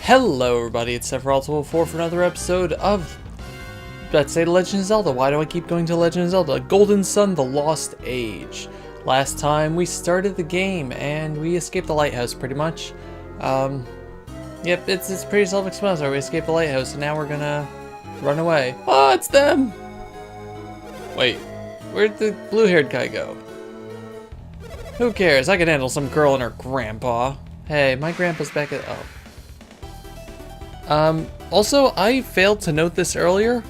Hello everybody, it's Sephiroth4 for another episode of, let's say, Legend of Zelda. Why do I keep going to Legend of Zelda? Golden Sun, The Lost Age. Last time we started the game and we escaped the lighthouse pretty much. Yep, it's pretty self-explanatory. We escaped the lighthouse and now we're gonna run away. Oh, it's them! Wait, where'd the blue-haired guy go? Who cares? I can handle some girl and her grandpa. Hey, my grandpa's back at... oh. Also, I failed to note this earlier.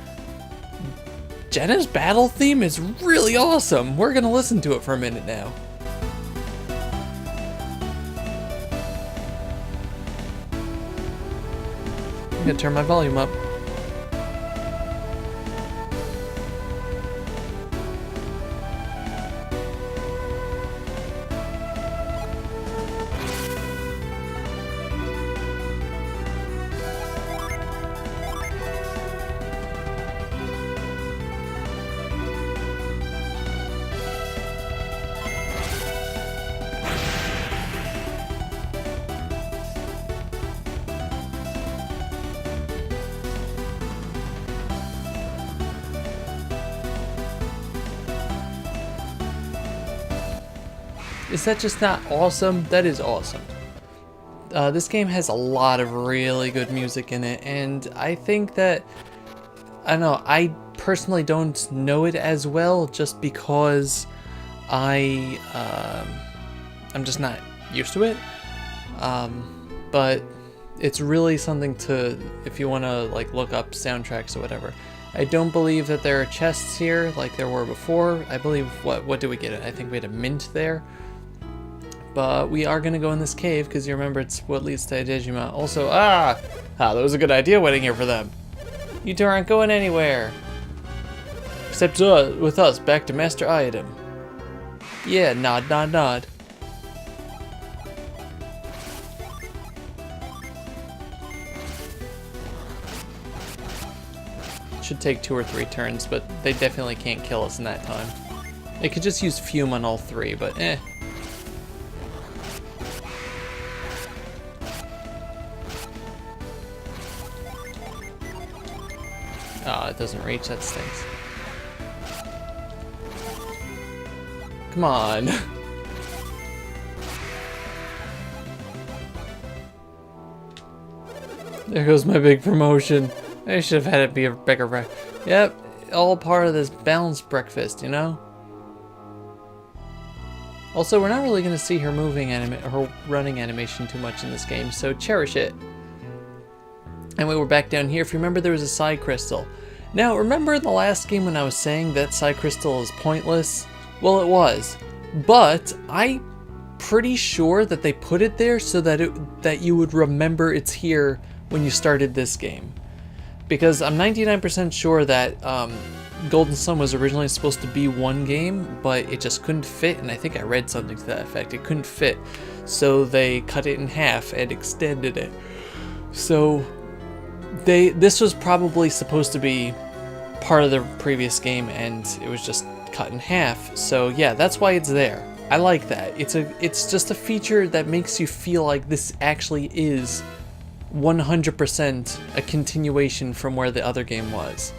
Jenna's battle theme is really awesome. We're gonna listen to it for a minute now. I'm gonna turn my volume up. Is that just not awesome? That is awesome. This game has a lot of really good music in it, and I think that, I don't know, I personally don't know it as well just because I'm just not used to it. But it's really something to, if you want to like look up soundtracks or whatever. I don't believe that there are chests here like there were before. I believe, what did we get? I think we had a mint there. But we are going to go in this cave, because you remember it's what leads to Adrift. Also, that was a good idea waiting here for them. You two aren't going anywhere. Except with us, back to Master Item. Yeah, nod, nod, nod. Should take 2 or 3 turns, but they definitely can't kill us in that time. They could just use Fume on all 3, but eh. Oh, it doesn't reach, that stinks. Come on. There goes my big promotion. I should have had it be a bigger breakfast. Yep, all part of this balanced breakfast, you know? Also, we're not really going to see her her running animation too much in this game, so cherish it. And we were back down here. If you remember, there was a Psi Crystal. Now, remember in the last game when I was saying that Psi Crystal is pointless? Well, it was. But I'm pretty sure that they put it there so that you would remember it's here when you started this game. Because I'm 99% sure that Golden Sun was originally supposed to be one game, but it just couldn't fit, and I think I read something to that effect. It couldn't fit, so they cut it in half and extended it. So this was probably supposed to be part of the previous game, and it was just cut in half. So yeah, that's why it's there. I like that. It's just a feature that makes you feel like this actually is 100% a continuation from where the other game was,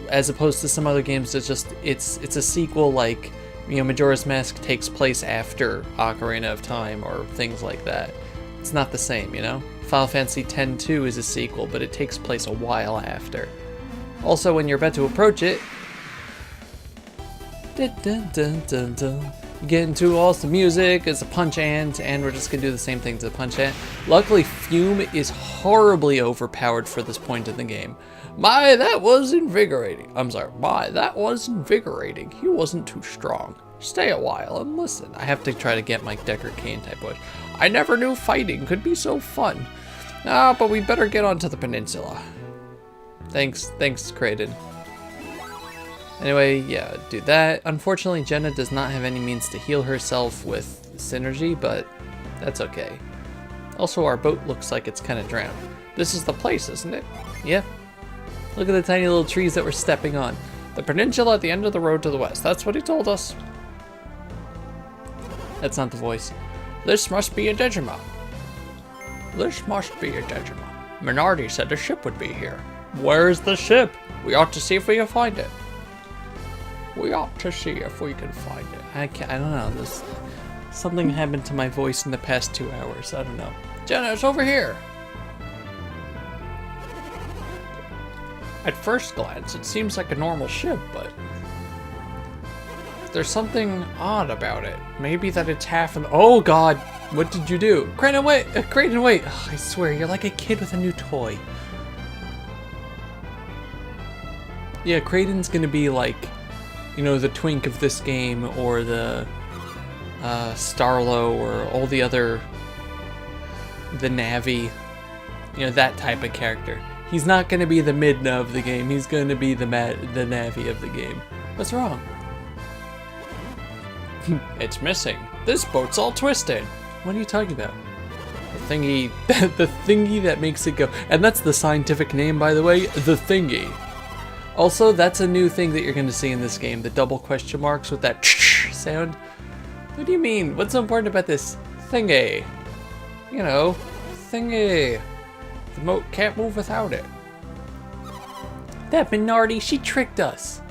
as opposed to some other games that just it's a sequel, like, you know, Majora's Mask takes place after Ocarina of Time or things like that. It's not the same, you know? Final Fantasy X-2 is a sequel, but it takes place a while after. Also, when you're about to approach it, you get into awesome music. It's a Punch Ant, and we're just gonna do the same thing to the Punch Ant. Luckily, Fume is horribly overpowered for this point in the game. My, that was invigorating. I'm sorry, my, that was invigorating. He wasn't too strong. Stay a while and listen. I have to try to get my Deckard Cain type voice. I never knew fighting could be so fun. But we better get onto the peninsula. Thanks, Kraden. Anyway, yeah, do that. Unfortunately, Jenna does not have any means to heal herself with Synergy, but that's okay. Also, our boat looks like it's kind of drowned. This is the place, isn't it? Yeah. Look at the tiny little trees that we're stepping on. The peninsula at the end of the road to the west. That's what he told us. That's not the voice. This must be a Digimon. This must be a Digimon. Minardi said a ship would be here. Where's the ship? We ought to see if we can find it. We ought to see if we can find it. I don't know. Something happened to my voice in the past 2 hours. I don't know. Jenna, it's over here. At first glance, it seems like a normal ship, but there's something odd about it. Maybe that it's half an— Oh God, what did you do? Creighton, wait! Creighton, wait! Oh, I swear, you're like a kid with a new toy. Yeah, Creighton's gonna be like, you know, the Twink of this game, or the Starlo, or all the other, the Navi, you know, that type of character. He's not gonna be the Midna of the game. He's gonna be the Navi of the game. What's wrong? It's missing. This boat's all twisted. What are you talking about? The thingy, the thingy that makes it go. And that's the scientific name, by the way, the thingy. Also, that's a new thing that you're gonna see in this game, the double question marks with that sound. What do you mean? What's so important about this thingy? You know, thingy. The boat can't move without it. That Minardi, she tricked us.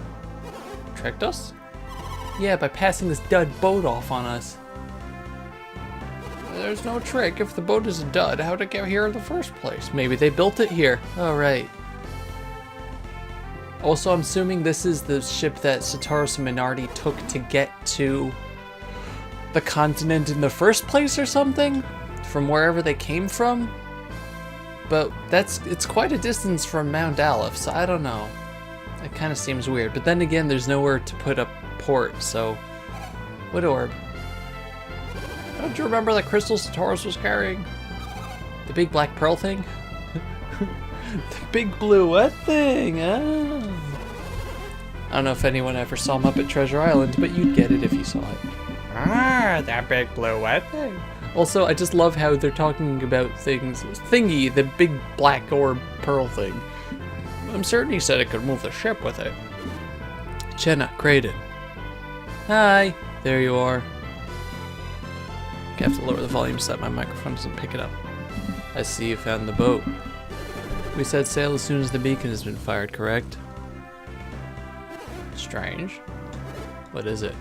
Tricked us? Yeah, by passing this dud boat off on us. There's no trick. If the boat is a dud, how'd it get here in the first place? Maybe they built it here. Oh, right. Also, I'm assuming this is the ship that Satoru and Minardi took to get to the continent in the first place or something? From wherever they came from? But it's quite a distance from Mount Aleph, so I don't know. It kind of seems weird. But then again, there's nowhere to put a port, so... What orb? Don't you remember the crystal Satoru was carrying? The big black pearl thing? The big blue what thing? Oh. I don't know if anyone ever saw him up at Treasure Island, but you'd get it if you saw it. Ah, that big blue what thing? Also, I just love how they're talking about things. Thingy, the big black orb pearl thing. I'm certain he said it could move the ship with it. Jenna, Creighton. Hi, there you are. I have to lower the volume so that my microphone doesn't pick it up. I see you found the boat. We said sail as soon as the beacon has been fired, correct? Strange. What is it?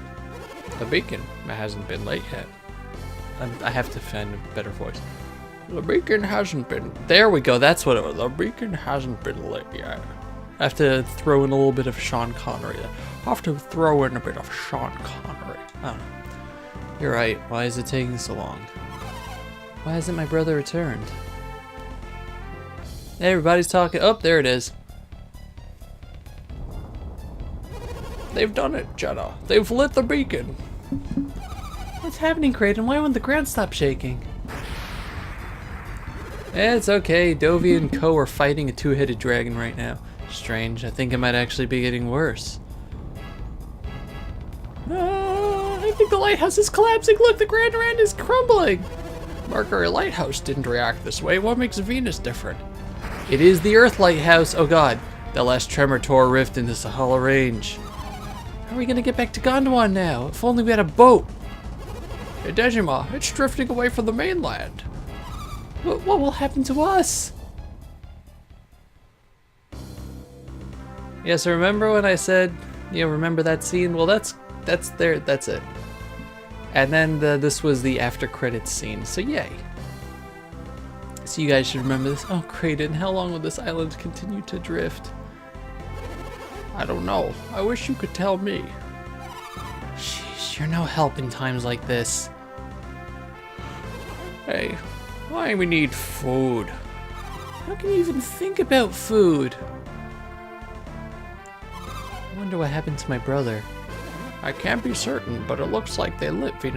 The beacon. It hasn't been lit yet. I have to find a better voice. The beacon hasn't been... There we go, that's what it was. The beacon hasn't been lit yet. I have to throw in a little bit of Sean Connery. I have to throw in a bit of Sean Connery. I don't know. You're right. Why is it taking so long? Why hasn't my brother returned? Hey, everybody's talking. Oh, there it is. They've done it, Jenna. They've lit the beacon. What's happening, Creighton? Why won't the ground stop shaking? It's okay. Dovey and Co. are fighting a two-headed dragon right now. Strange. I think it might actually be getting worse. I think the lighthouse is collapsing. Look, the Grand Rand is crumbling. Mercury Lighthouse didn't react this way. What makes Venus different? It is the Earth Lighthouse. Oh God. The last tremor tore a rift in the Sahara Range. How are we going to get back to Gondwan now? If only we had a boat. Hey, Dejima, it's drifting away from the mainland. What will happen to us? Yeah, so remember when I said, you know, remember that scene? Well, that's it. And then this was the after credits scene, so yay. So you guys should remember this. Oh, Creighton, how long will this island continue to drift? I don't know. I wish you could tell me. Sheesh, you're no help in times like this. Hey, why we need food? How can you even think about food? I wonder what happened to my brother. I can't be certain, but it looks like they lit the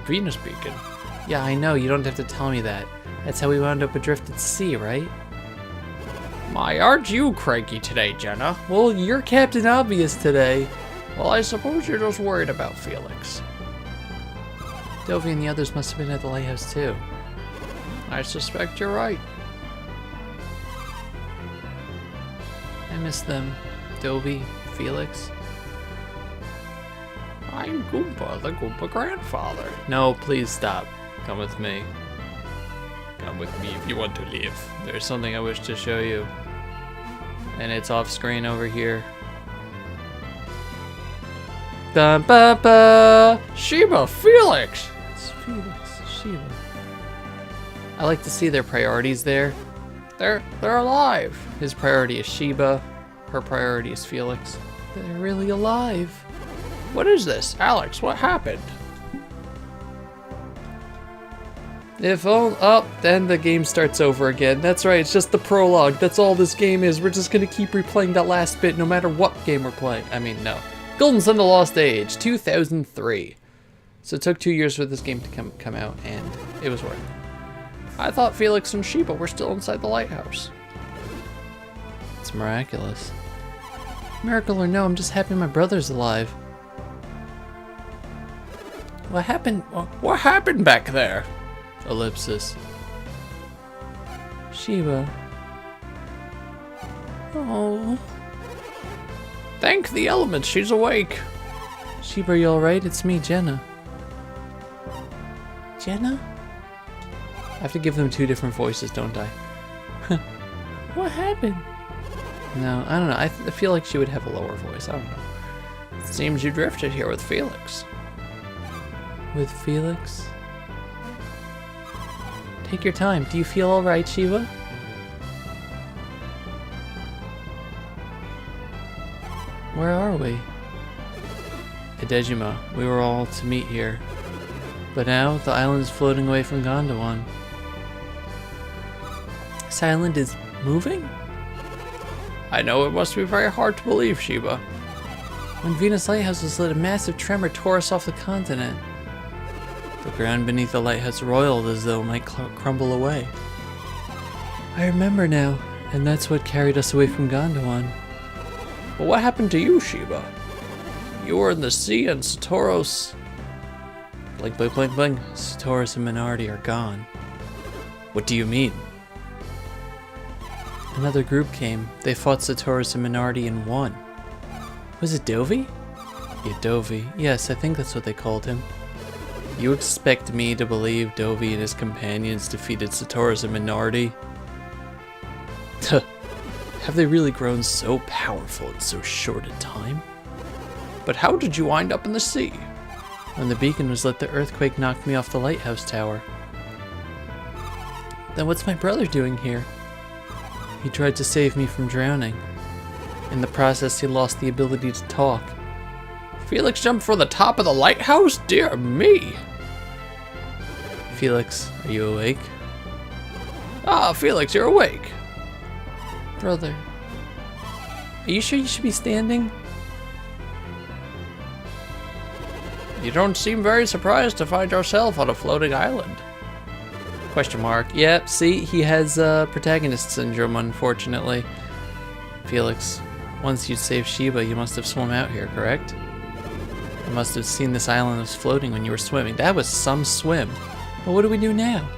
Venus beacon. Yeah, I know, you don't have to tell me that. That's how we wound up adrift at sea, right? My, aren't you cranky today, Jenna? Well, you're Captain Obvious today. Well, I suppose you're just worried about Felix. Dovey and the others must have been at the lighthouse too. I suspect you're right. I miss them. Dovey, Felix. I'm Goomba, the Goomba grandfather. No, please stop. Come with me. Come with me if you want to live. There's something I wish to show you. And it's off screen over here. Ba ba ba! Sheba, Felix! It's Felix, Sheba. I like to see their priorities there. They're alive. His priority is Sheba. Her priority is Felix. They're really alive. What is this? Alex, what happened? Then the game starts over again. That's right, it's just the prologue. That's all this game is. We're just gonna keep replaying that last bit no matter what game we're playing. I mean, no. Golden Sun: The Lost Age, 2003. So it took 2 years for this game to come out, and it was worth it. I thought Felix and Sheba were still inside the lighthouse. It's miraculous. Miracle or no, I'm just happy my brother's alive. What happened? What happened back there? Ellipsis. Sheba. Oh. Thank the elements, she's awake. Sheba, are you alright? It's me, Jenna. Jenna? I have to give them 2 different voices, don't I? What happened? No, I don't know. I feel like she would have a lower voice. I don't know. It seems you drifted here with Felix. With Felix? Take your time. Do you feel alright, Sheba? Where are we? At Dejima. We were all to meet here. But now, the island is floating away from Gondwan. This island is moving? I know it must be very hard to believe, Sheba. When Venus Lighthouse was lit, a massive tremor tore us off the continent. The ground beneath the lighthouse roiled as though it might crumble away. I remember now, and that's what carried us away from Gondwan. But what happened to you, Sheba? You were in the sea and Satoros... Blink, blink, blink, blink. Satoros and Minority are gone. What do you mean? Another group came. They fought Satoros and Minority and won. Was it Dovey? Yeah, Dovey. Yes, I think that's what they called him. You expect me to believe Dovey and his companions defeated Satoros and Minority? Have they really grown so powerful in so short a time? But how did you wind up in the sea? When the beacon was lit, the earthquake knocked me off the lighthouse tower. Then what's my brother doing here? He tried to save me from drowning. In the process, he lost the ability to talk. Felix jumped from the top of the lighthouse? Dear me! Felix, are you awake? Ah, Felix, you're awake. Brother. Are you sure you should be standing? You don't seem very surprised to find yourself on a floating island. Question mark. Yep, see, he has protagonist syndrome, unfortunately. Felix, once you saved Sheba, you must have swum out here, correct? You must have seen this island was floating when you were swimming. That was some swim. But what do we do now?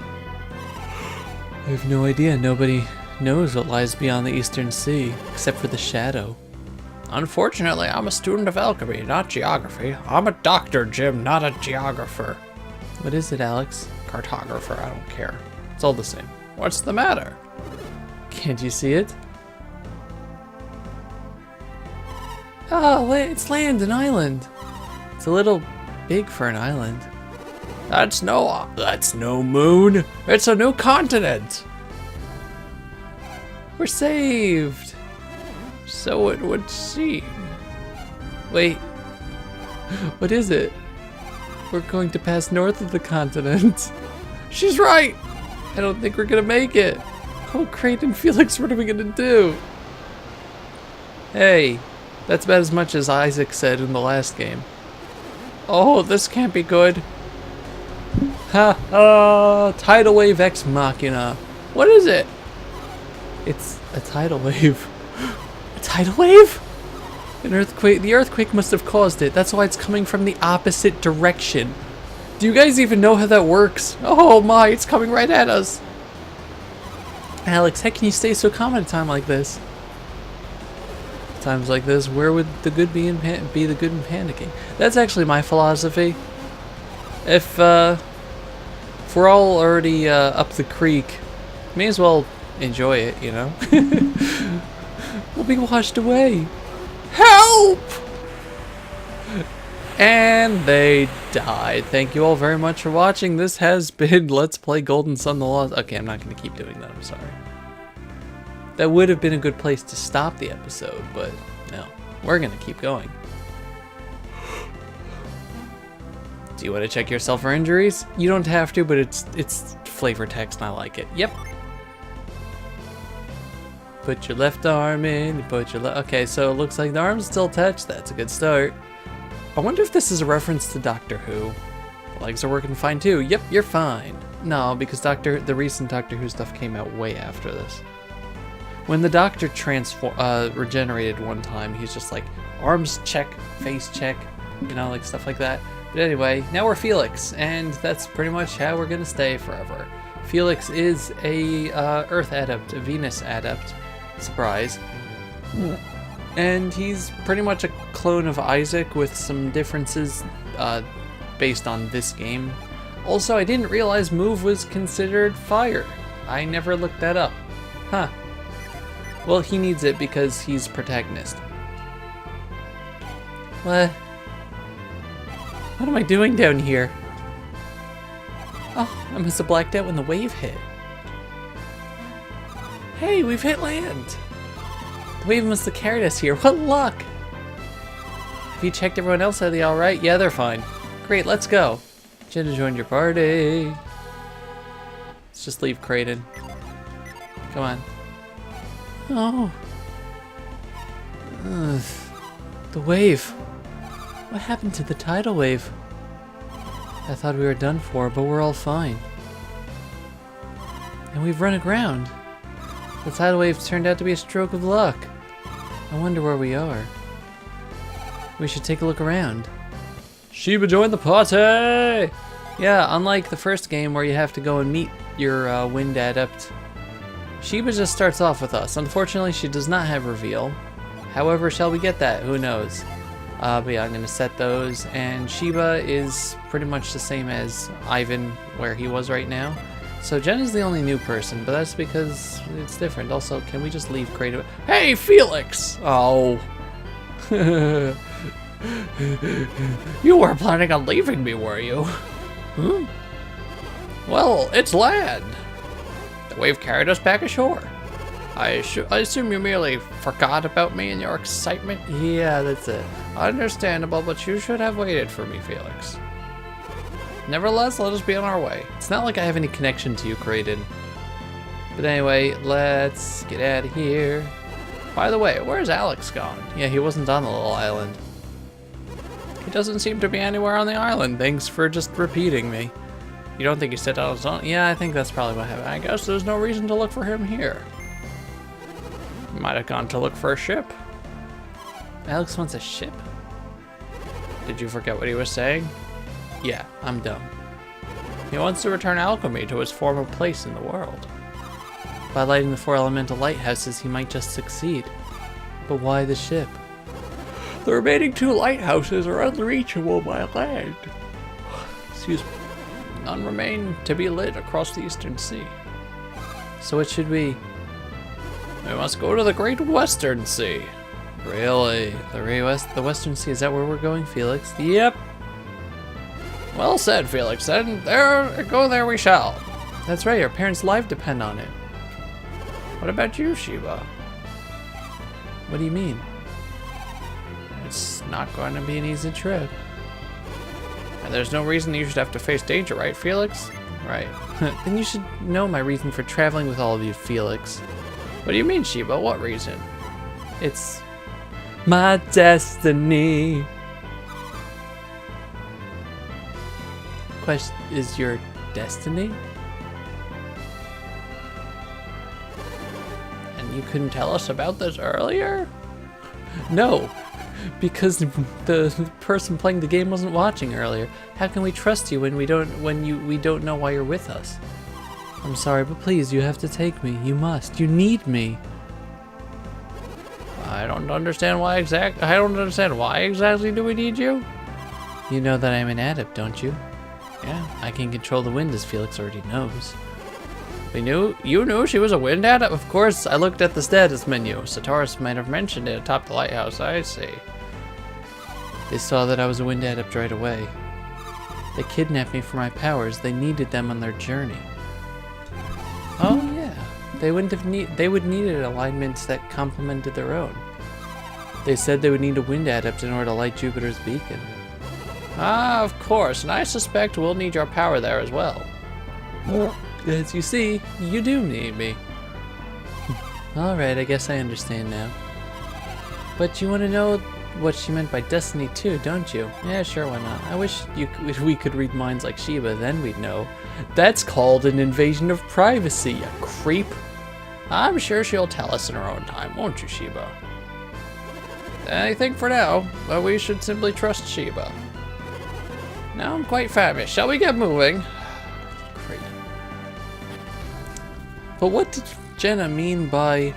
I have no idea. Nobody knows what lies beyond the Eastern Sea, except for the shadow. Unfortunately, I'm a student of alchemy, not geography. I'm a doctor, Jim, not a geographer. What is it, Alex? Cartographer, I don't care. It's all the same. What's the matter? Can't you see it? Oh, it's land, an island. It's a little big for an island. That's no moon. It's a new continent. We're saved. So it would seem. Wait. What is it? We're going to pass north of the continent. She's right. I don't think we're gonna make it. Oh, Creighton, Felix, what are we gonna do? Hey, that's about as much as Isaac said in the last game. Oh, this can't be good. Ha ha! Tidal wave ex machina. What is it? It's a tidal wave. A tidal wave? An earthquake. The earthquake must have caused it. That's why it's coming from the opposite direction. Do you guys even know how that works? Oh my, it's coming right at us. Alex, how can you stay so calm at a time like this? Times like this, where would the good be the good in panicking? That's actually my philosophy. If 4 we're all already up the creek, may as well enjoy it, you know? We'll be washed away. Help! And they died. Thank you all very much for watching. This has been Let's Play Golden Sun the Lost. Okay, I'm not going to keep doing that. I'm sorry. That would have been a good place to stop the episode, but no. We're going to keep going. Do you want to check yourself for injuries? You don't have to, but it's flavor text and I like it. Yep. Put your left arm in, put your okay, so it looks like the arm's still attached. That's a good start. I wonder if this is a reference to Doctor Who. The legs are working fine too. Yep, you're fine. No, because the recent Doctor Who stuff came out way after this. When the Doctor regenerated one time, he's just like, arms check, face check, you know, like stuff like that. But anyway, now we're Felix, and that's pretty much how we're gonna stay forever. Felix is a Earth adept, a Venus adept. Surprise. And he's pretty much a clone of Isaac with some differences based on this game. Also, I didn't realize move was considered fire. I never looked that up. Huh. Well, he needs it because he's protagonist. What? What am I doing down here? Oh, I must have blacked out when the wave hit. Hey, we've hit land! The wave must have carried us here. What luck! Have you checked everyone else? Are they alright? Yeah, they're fine. Great, let's go. Jenna joined your party. Let's just leave Kraden. Come on. Oh. Ugh. The wave. What happened to the tidal wave? I thought we were done for, but we're all fine. And we've run aground. The tidal wave turned out to be a stroke of luck. I wonder where we are. We should take a look around. Sheba joined the party! Yeah, unlike the first game where you have to go and meet your wind adept, Sheba just starts off with us. Unfortunately, she does not have reveal. However, shall we get that? Who knows? But yeah, I'm going to set those. And Sheba is pretty much the same as Ivan, where he was right now. So Jen is the only new person, but that's because it's different. Also, can we just leave Kratos? Hey, Felix! Oh. You weren't planning on leaving me, were you? Hmm? Well, it's land. The wave carried us back ashore. I assume you merely forgot about me in your excitement? Yeah, that's it. Understandable, but you should have waited for me, Felix. Nevertheless, let us be on our way. It's not like I have any connection to you, Kraden. But anyway, let's get out of here. By the way, where's Alex gone? Yeah, he wasn't on the little island. He doesn't seem to be anywhere on the island. Thanks for just repeating me. You don't think he stepped out on his own? Yeah, I think that's probably what happened. I guess there's no reason to look for him here. He might have gone to look for a ship. Alex wants a ship? Did you forget what he was saying? Yeah, I'm dumb. He wants to return alchemy to its former place in the world. By lighting the 4 elemental lighthouses, he might just succeed. But why the ship? The remaining 2 lighthouses are unreachable by land. Excuse me. None remain to be lit across the eastern sea. So what should we? We must go to the Great Western Sea. Really? The Western Sea, is that where we're going, Felix? Yep. Well said, Felix. Then go there we shall. That's right, our parents' lives depend on it. What about you, Sheba? What do you mean? It's not going to be an easy trip. And there's no reason you should have to face danger, right, Felix? Right. Then you should know my reason for traveling with all of you, Felix. What do you mean, Sheba? What reason? It's my destiny. Quest is your destiny? And you couldn't tell us about this earlier? No, because the person playing the game wasn't watching earlier. How can we trust you when we don't know why you're with us? I'm sorry, but please, you have to take me. You must. You need me. I don't understand why exactly do we need you? You know that I'm an adept, don't you? Yeah, I can control the wind, as Felix already knows. You knew she was a wind adept? Of course, I looked at the status menu. Satoris might have mentioned it atop the lighthouse. I see. They saw that I was a wind adept right away. They kidnapped me for my powers. They needed them on their journey. Oh yeah, they would needed alignments that complemented their own. They said they would need a wind adept in order to light Jupiter's beacon. Ah, of course, and I suspect we'll need your power there as well. As you see, you do need me. Alright, I guess I understand now. But you want to know what she meant by destiny too, don't you? Yeah, sure, why not? I wish we could read minds like Sheba, then we'd know. That's called an invasion of privacy, you creep. I'm sure she'll tell us in her own time, won't you, Sheba? I think for now, we should simply trust Sheba. Now I'm quite famished. Shall we get moving? Great. But what did Jenna mean by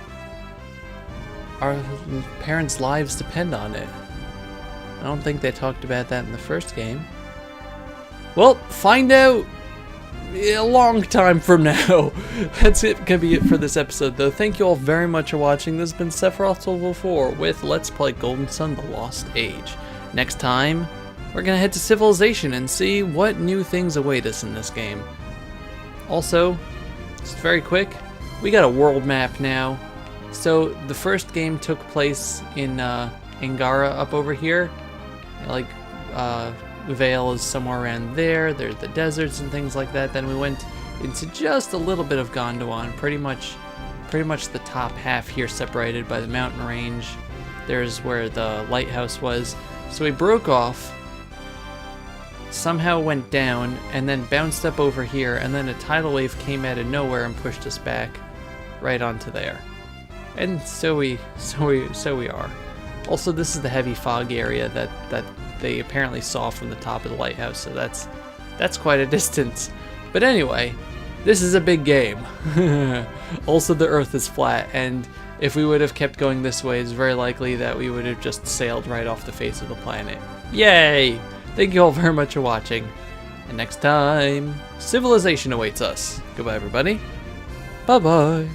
our parents' lives depend on it? I don't think they talked about that in the first game. Well, find out a long time from now. That's it. Gonna be it for this episode, though. Thank you all very much for watching. This has been Sephiroth4 with Let's Play Golden Sun: The Lost Age. Next time, we're gonna head to Civilization and see what new things await us in this game. Also, just very quick, we got a world map now. So the first game took place in Angara up over here. Like Vale is somewhere around there. There's the deserts and things like that. Then we went into just a little bit of Gondwan, pretty much the top half here separated by the mountain range. There's where the lighthouse was. So we broke off, somehow went down, and then bounced up over here, and then a tidal wave came out of nowhere and pushed us back right onto there. And so we are. Also, this is the heavy fog area that they apparently saw from the top of the lighthouse, so that's quite a distance. But anyway, this is a big game. Also, the Earth is flat, and if we would have kept going this way, it's very likely that we would have just sailed right off the face of the planet. Yay! Thank you all very much for watching. And next time, Civilization awaits us. Goodbye, everybody. Bye-bye.